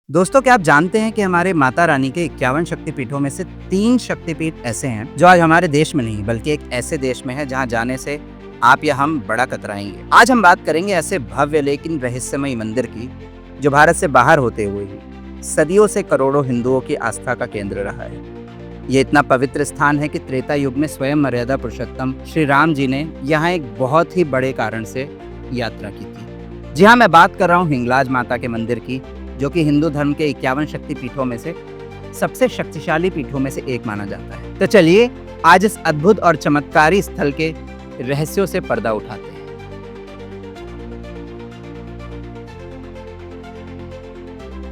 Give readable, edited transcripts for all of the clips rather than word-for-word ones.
दोस्तों, क्या आप जानते हैं कि हमारे माता रानी के 51 शक्तिपीठों में से 3 शक्तिपीठ ऐसे हैं जो आज हमारे देश में नहीं बल्कि एक ऐसे देश में है जहां जाने से आप या हम बड़ा कतराएंगे। आज हम बात करेंगे ऐसे भव्य लेकिन रहस्यमयी मंदिर की जो भारत से बाहर होते हुए ही सदियों से करोड़ों हिंदुओं की आस्था का केंद्र रहा है। ये इतना पवित्र स्थान है कि त्रेता युग में स्वयं मर्यादा पुरुषोत्तम श्री राम जी ने यहाँ एक बहुत ही बड़े कारण से यात्रा की थी। जी हाँ, मैं बात कर रहा हूँ हिंगलाज माता के मंदिर की, जो कि हिंदू धर्म के 51 शक्ति पीठों में से सबसे शक्तिशाली पीठों में से एक माना जाता है। तो चलिए आज इस अद्भुत और चमत्कारी स्थल के रहस्यों से पर्दा उठाते हैं।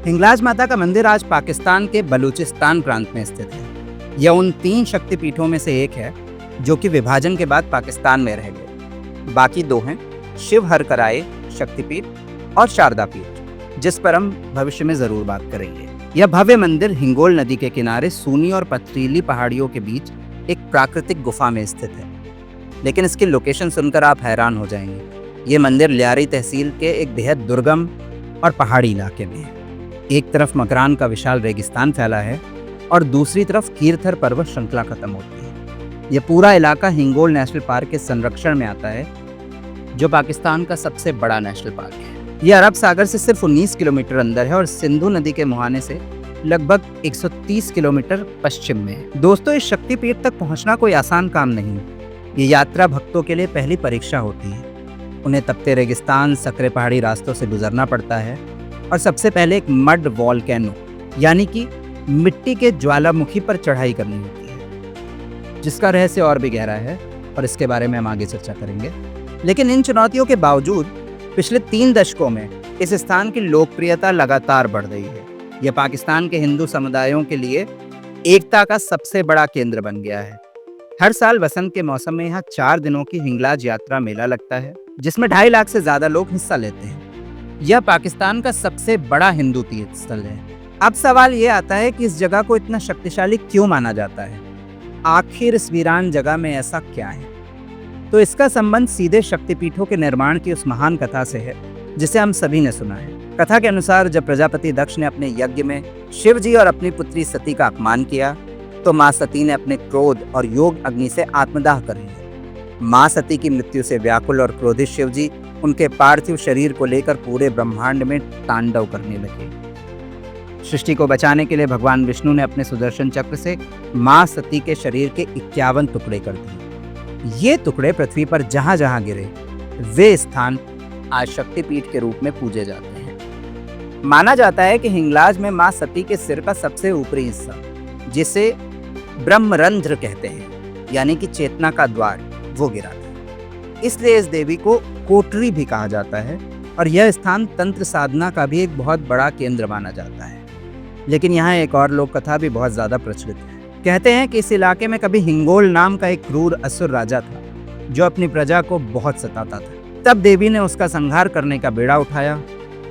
हिंगलाज माता का मंदिर आज पाकिस्तान के बलूचिस्तान प्रांत में स्थित है। यह उन 3 शक्ति पीठों में से एक है जो कि विभाजन के बाद पाकिस्तान में रह गए। बाकी 2 हैं शिव हरकराए शक्तिपीठ और शारदा पीठ, जिस पर हम भविष्य में जरूर बात करेंगे। यह भव्य मंदिर हिंगोल नदी के किनारे सूनी और पथरीली पहाड़ियों के बीच एक प्राकृतिक गुफा में स्थित है। लेकिन इसकी लोकेशन सुनकर आप हैरान हो जाएंगे। ये मंदिर लियारी तहसील के एक बेहद दुर्गम और पहाड़ी इलाके में है। एक तरफ मकरान का विशाल रेगिस्तान फैला है और दूसरी तरफ कीरथर पर्वत श्रृंखला खत्म होती है। यह पूरा इलाका हिंगोल नेशनल पार्क के संरक्षण में आता है, जो पाकिस्तान का सबसे बड़ा नेशनल पार्क है। यह अरब सागर से सिर्फ 19 किलोमीटर अंदर है और सिंधु नदी के मुहाने से लगभग 130 किलोमीटर पश्चिम में है। दोस्तों, इस शक्तिपीठ तक पहुंचना कोई आसान काम नहीं। ये यात्रा भक्तों के लिए पहली परीक्षा होती है। उन्हें तपते रेगिस्तान, सकरे पहाड़ी रास्तों से गुजरना पड़ता है और सबसे पहले एक मड वॉल्केनो यानी कि मिट्टी के ज्वालामुखी पर चढ़ाई करनी होती है, जिसका रहस्य और भी गहरा है और इसके बारे में हम आगे चर्चा करेंगे। लेकिन इन चुनौतियों के बावजूद पिछले 3 दशकों में इस स्थान की लोकप्रियता लगातार बढ़ रही है। यह पाकिस्तान के हिंदू समुदायों के लिए एकता का सबसे बड़ा केंद्र बन गया है। हर साल वसंत के मौसम में यहाँ 4 दिनों की हिंगलाज यात्रा मेला लगता है, जिसमें 2.5 लाख से ज्यादा लोग हिस्सा लेते हैं। यह पाकिस्तान का सबसे बड़ा हिंदू तीर्थ स्थल है। अब सवाल ये आता है कि इस जगह को इतना शक्तिशाली क्यों माना जाता है? आखिर इस वीरान जगह में ऐसा क्या है? तो इसका संबंध सीधे शक्तिपीठों के निर्माण की उस महान कथा से है जिसे हम सभी ने सुना है। कथा के अनुसार जब प्रजापति दक्ष ने अपने यज्ञ में शिव जी और अपनी पुत्री सती का अपमान किया, तो मां सती ने अपने क्रोध और योग अग्नि से आत्मदाह कर लिया। मां सती की मृत्यु से व्याकुल और क्रोधित शिव जी उनके पार्थिव शरीर को लेकर पूरे ब्रह्मांड में तांडव करने लगे। सृष्टि को बचाने के लिए भगवान विष्णु ने अपने सुदर्शन चक्र से मां सती के शरीर के 51 टुकड़े कर दिए। ये टुकड़े पृथ्वी पर जहां जहां गिरे, वे स्थान आज शक्तिपीठ के रूप में पूजे जाते हैं। माना जाता है कि हिंगलाज में मां सती के सिर का सबसे ऊपरी हिस्सा, जिसे ब्रह्मरंध्र कहते हैं यानी कि चेतना का द्वार, वो गिरा था। इसलिए इस देवी को कोटरी भी कहा जाता है और यह स्थान तंत्र साधना का भी एक बहुत बड़ा केंद्र माना जाता है। लेकिन यहाँ एक और लोक कथा भी बहुत ज्यादा प्रचलित है। कहते हैं कि इस इलाके में कभी हिंगोल नाम का एक क्रूर असुर राजा था जो अपनी प्रजा को बहुत सताता था। तब देवी ने उसका संहार करने का बेड़ा उठाया।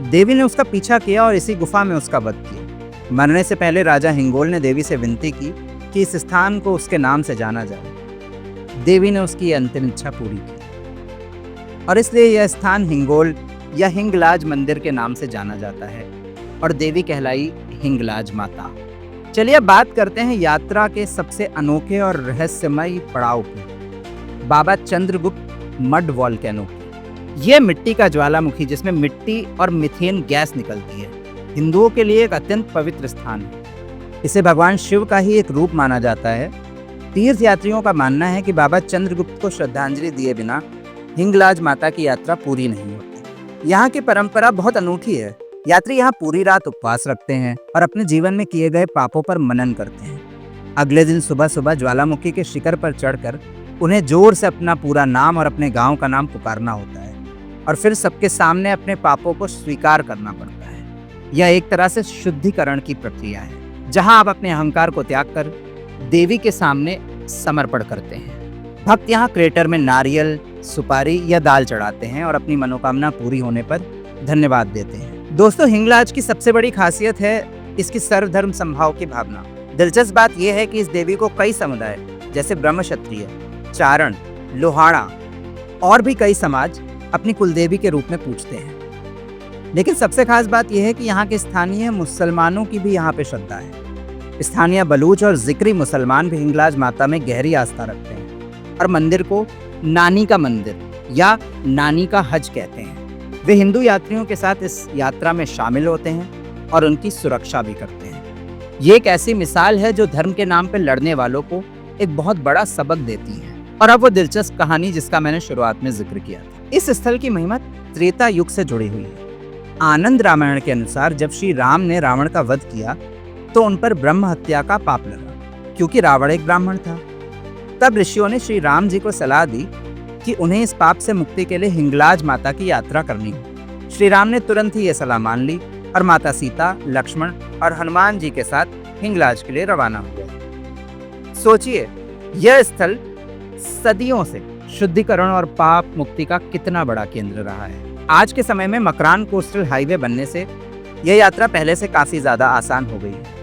देवी ने उसका पीछा किया और इसी गुफा में उसका वध किया। मरने से पहले राजा हिंगोल ने देवी से विनती की कि इस स्थान को उसके नाम से जाना जाए। देवी ने उसकी अंतिम इच्छा पूरी की और इसलिए यह स्थान हिंगोल या हिंगलाज मंदिर के नाम से जाना जाता है और देवी कहलाई हिंगलाज माता। चलिए अब बात करते हैं यात्रा के सबसे अनोखे और रहस्यमय पड़ाव की, बाबा चंद्रगुप्त मड वॉल्केनो की। यह मिट्टी का ज्वालामुखी जिसमें मिट्टी और मीथेन गैस निकलती है, हिंदुओं के लिए एक अत्यंत पवित्र स्थान है। इसे भगवान शिव का ही एक रूप माना जाता है। तीर्थ यात्रियों का मानना है कि बाबा चंद्रगुप्त को श्रद्धांजलि दिए बिना हिंगलाज माता की यात्रा पूरी नहीं होती। यहाँ की परंपरा बहुत अनूठी है। यात्री यहाँ पूरी रात उपवास रखते हैं और अपने जीवन में किए गए पापों पर मनन करते हैं। अगले दिन सुबह सुबह ज्वालामुखी के शिखर पर चढ़कर उन्हें जोर से अपना पूरा नाम और अपने गांव का नाम पुकारना होता है और फिर सबके सामने अपने पापों को स्वीकार करना पड़ता है। यह एक तरह से शुद्धिकरण की प्रक्रिया है, जहां आप अपने अहंकार को त्याग कर देवी के सामने समर्पण करते हैं। भक्त यहाँ क्रेटर में नारियल, सुपारी या दाल चढ़ाते हैं और अपनी मनोकामना पूरी होने पर धन्यवाद देते हैं। दोस्तों, हिंगलाज की सबसे बड़ी खासियत है इसकी सर्वधर्म समभाव की भावना। दिलचस्प बात यह है कि इस देवी को कई समुदाय जैसे ब्रह्म क्षत्रिय, चारण, लोहाड़ा और भी कई समाज अपनी कुलदेवी के रूप में पूजते हैं। लेकिन सबसे खास बात यह है कि यहाँ के स्थानीय मुसलमानों की भी यहाँ पे श्रद्धा है। स्थानीय बलूच और जिक्री मुसलमान भी हिंगलाज माता में गहरी आस्था रखते हैं और मंदिर को नानी का मंदिर या नानी का हज कहते हैं। वे हिंदू यात्रियों के साथ इस यात्रा में शामिल होते हैं और उनकी सुरक्षा भी करते हैं। ये एक ऐसी मिसाल है जो धर्म के नाम पर लड़ने वालों को एक बहुत बड़ा सबक देती है। और अब वो दिलचस्प कहानी जिसका मैंने शुरुआत में जिक्र किया था। इस स्थल की महिमा त्रेता युग से जुड़ी हुई है। आनंद रामायण के अनुसार जब श्री राम ने रावण का वध किया तो उन पर ब्रह्म हत्या का पाप लगा, क्योंकि रावण एक ब्राह्मण था। तब ऋषियों ने श्री राम जी को सलाह दी कि उन्हें इस पाप से मुक्ति के लिए हिंगलाज माता की यात्रा करनी हो। श्री राम ने तुरंत ही यह सलाह मान ली और माता सीता, लक्ष्मण और हनुमान जी के साथ हिंगलाज के लिए रवाना हो गए। सोचिए, यह स्थल सदियों से शुद्धिकरण और पाप मुक्ति का कितना बड़ा केंद्र रहा है। आज के समय में मकरान कोस्टल हाईवे बनने से यह यात्रा पहले से काफी ज्यादा आसान हो गई है।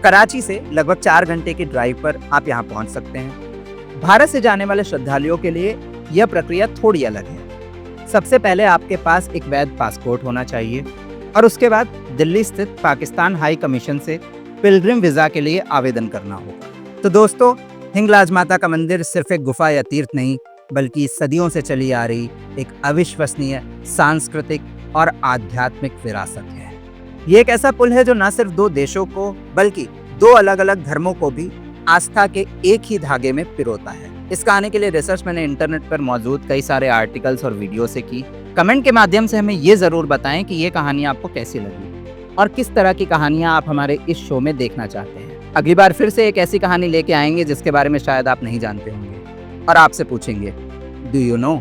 कराची से लगभग 4 घंटे की ड्राइव पर आप यहाँ पहुँच सकते हैं। भारत से जाने वाले श्रद्धालुओं के लिए यह प्रक्रिया थोड़ी अलग है। सबसे पहले आपके पास एक वैध पासपोर्ट होना चाहिए और उसके बाद दिल्ली स्थित पाकिस्तान हाई कमीशन से पिलग्रिम वीजा के लिए आवेदन करना होगा। तो दोस्तों, हिंगलाज माता का मंदिर सिर्फ एक गुफा या तीर्थ नहीं, बल्कि सदियों से चली आ रही एक अविश्वसनीय सांस्कृतिक और आध्यात्मिक विरासत है। ये एक ऐसा पुल है जो न सिर्फ 2 देशों को बल्कि 2 अलग अलग धर्मों को भी आस्था के एक ही धागे में पिरोता है। इस कहानी के लिए रिसर्च मैंने इंटरनेट पर मौजूद कई सारे आर्टिकल्स और वीडियो से की। कमेंट के माध्यम से हमें ये जरूर बताएं कि ये कहानी आपको कैसी लगी और किस तरह की कहानियां आप हमारे इस शो में देखना चाहते हैं। अगली बार फिर से एक ऐसी कहानी लेके आएंगे जिसके बारे में शायद आप नहीं जानते होंगे और आपसे पूछेंगे, डू यू नो।